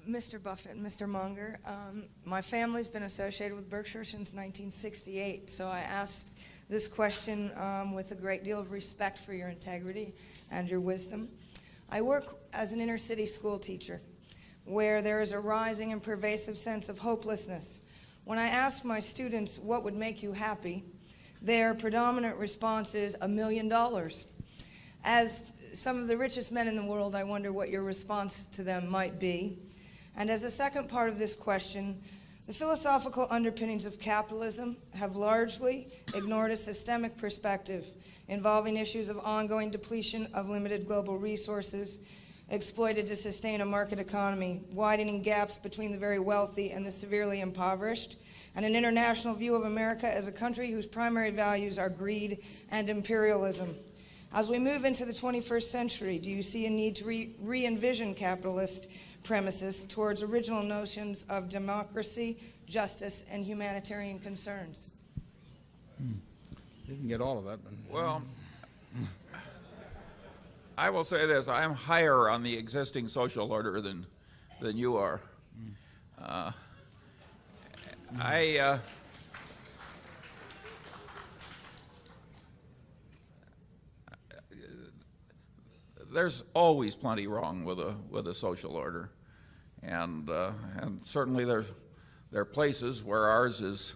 Mr. Buffett and Mr. Munger, my family's been associated with Berkshire since 1968, so I asked this question with a great deal of respect for your integrity and your wisdom. I work as an inner city school teacher where there is a rising and pervasive sense of hopelessness. When I ask my students what would make you happy, their predominant response is $1 million. As some of the richest men in the world, I wonder what your response to them might be. And as a second part of this question, the philosophical underpinnings of capitalism have largely ignored a systemic perspective involving issues of ongoing depletion of limited global resources exploited to sustain a market economy, widening gaps between the very wealthy and the severely impoverished, and an international view of America as a country whose primary values are greed and imperialism. As we move into the 21st century, do you see a need to re-envision capitalist premises towards original notions of democracy, justice, and humanitarian concerns? You can get all of that. Well, I will say this. I am higher on the existing social order than you are. There's always plenty wrong with a social order, and certainly there are places where ours is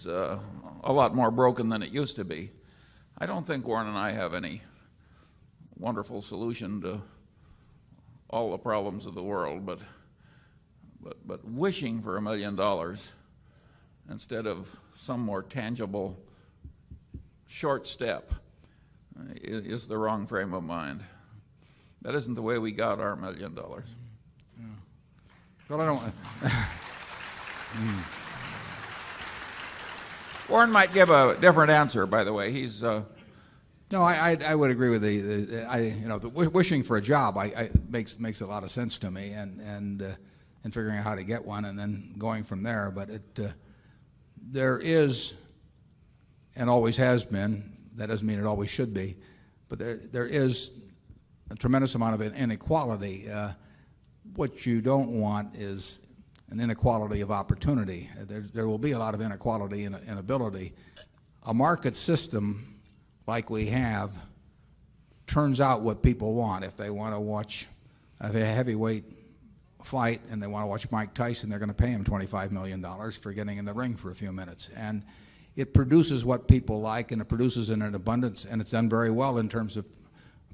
a lot more broken than it used to be. I don't think Warren and I have any wonderful solution to all the problems of the world, but wishing for $1 million instead of some more tangible short step is the wrong frame of mind. That isn't the way we got our $1 million. Yeah. Well, I don't. Warren might give a different answer, by the way. He's No, I would agree with the wishing for a job. Makes a lot of sense to me, and figuring out how to get one and then going from there. But there is, and always has been. That doesn't mean it always should be, but there is a tremendous amount of inequality. What you don't want is an inequality of opportunity. There will be a lot of inequality in ability. A market system like we have turns out what people want. If they want to watch a heavyweight fight and they want to watch Mike Tyson, they're going to pay him $25 million for getting in the ring for a few minutes. And it produces what people like, and it produces in an abundance, and it's done very well in terms of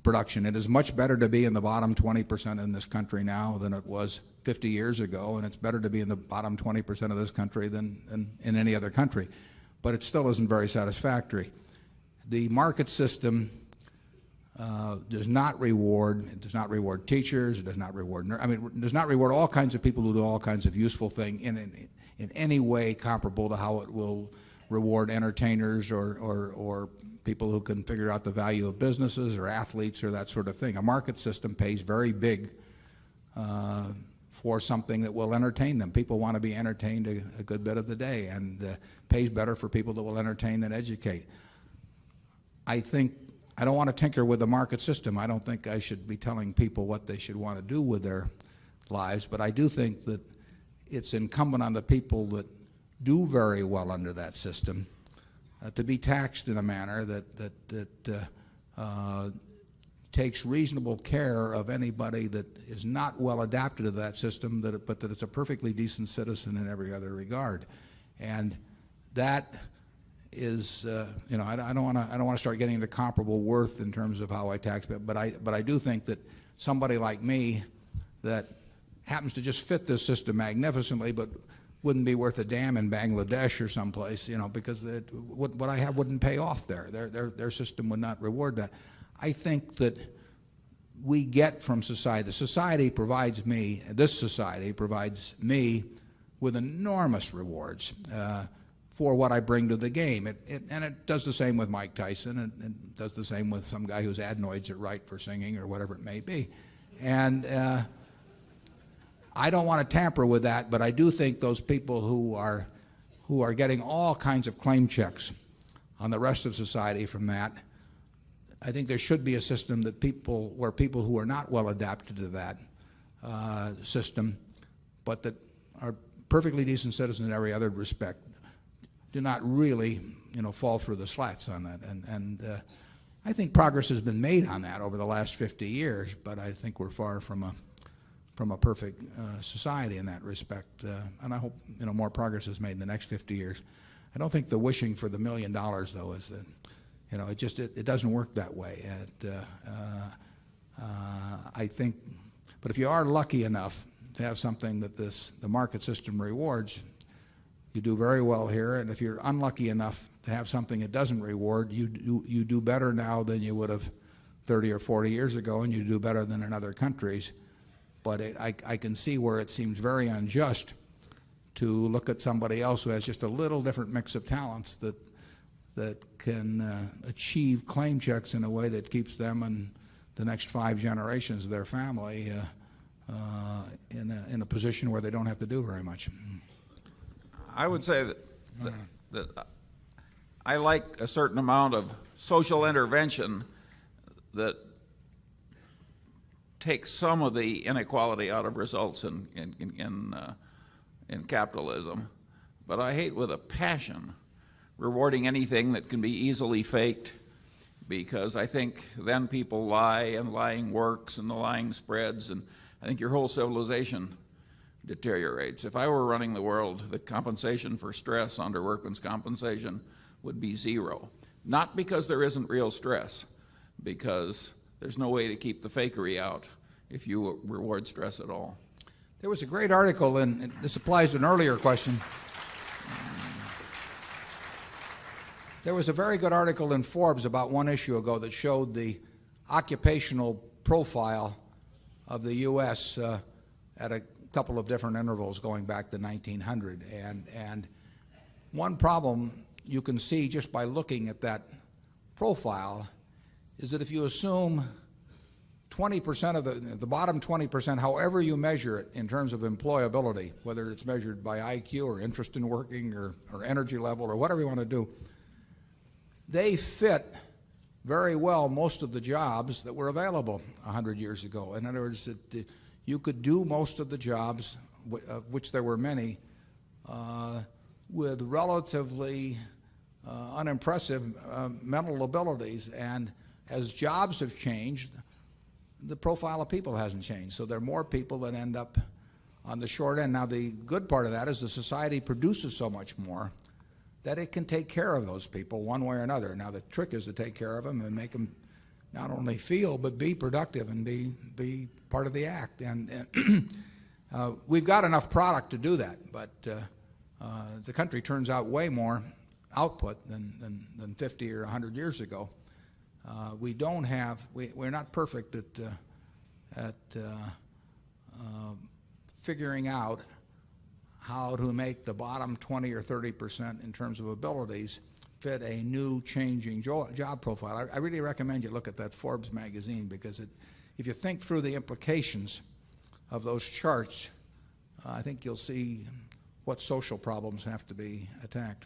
production. It is much better to be in the bottom 20% in this country now than it was 50 years ago, and it's better to be in the bottom 20% of this country than in any other country. But it still isn't very satisfactory. The market system does not reward teachers, it does not reward does not reward all kinds of people who do all kinds of useful things in any way comparable to how it will reward entertainers or people who can figure out the value of businesses or athletes or that sort of thing. A market system pays very big for something that will entertain them. People want to be entertained a good bit of the day, and pays better for people that will entertain than educate. I don't want to tinker with the market system. I don't think I should be telling people what they should want to do with their lives, but I do think that it's incumbent on the people that do very well under that system to be taxed in a manner that takes reasonable care of anybody that is not well adapted to that system, but that it's a perfectly decent citizen in every other regard. And that is, I don't want to start getting into comparable worth in terms of how I tax, but I do think that somebody like me that happens to just fit this system magnificently, but wouldn't be worth a damn in Bangladesh or someplace, because what I have wouldn't pay off there. Their system would not reward that. I think that we get from society. This society provides me with enormous rewards for what I bring to the game. And it does the same with Mike Tyson, and it does the same with some guy whose adenoids are right for singing or whatever it may be. And I don't want to tamper with that, but I do think those people who are getting all kinds of claim checks on the rest of society from that, I think there should be a system that where people who are not well adapted to that system, but that are perfectly decent citizens in every other respect, do not really, fall through the slats on that. And I think progress has been made on that over the last 50 years, but I think we're far from a perfect society in that respect. And I hope more progress is made in the next 50 years. I don't think the wishing for the $1 million, though, is that it doesn't work that way. I think, but if you are lucky enough to have something that the market system rewards, you do very well here. And if you're unlucky enough to have something it doesn't reward, you do better now than you would have 30 or 40 years ago, and you do better than in other countries. But I can see where it seems very unjust to look at somebody else who has just a little different mix of talents that can achieve claim checks in a way that keeps them and the next 5 generations of their family in a position where they don't have to do very much. I would say that I like a certain amount of social intervention that takes some of the inequality out of results in capitalism, but I hate with a passion rewarding anything that can be easily faked, because I think then people lie, and lying works, and the lying spreads, and I think your whole civilization deteriorates. If I were running the world, the compensation for stress under workman's compensation would be 0. Not because there isn't real stress, because there's no way to keep the fakery out if you reward stress at all. There was a great article, and this applies to an earlier question. There was a very good article in Forbes about 1 issue ago that showed the occupational profile of the U.S. At a couple of different intervals going back to 1900. And one problem you can see just by looking at that profile is that if you assume 20% of the bottom 20%, however you measure it in terms of employability, whether it's measured by IQ or interest in working or energy level or whatever you want to do, they fit very well most of the jobs that were available 100 years ago. In other words, you could do most of the jobs, of which there were many, with relatively unimpressive mental abilities. And as jobs have changed, the profile of people hasn't changed. So there are more people that end up on the short end. Now, the good part of that is the society produces so much more that it can take care of those people one way or another. Now, the trick is to take care of them and make them not only feel, but be productive and be part of the act. And we've got enough product to do that, but the country turns out way more output than 50 or 100 years ago. We're not perfect at figuring out how to make the bottom 20 or 30% in terms of abilities fit a new changing job profile. I really recommend you look at that Forbes magazine, because if you think through the implications of those charts, I think you'll see what social problems have to be attacked.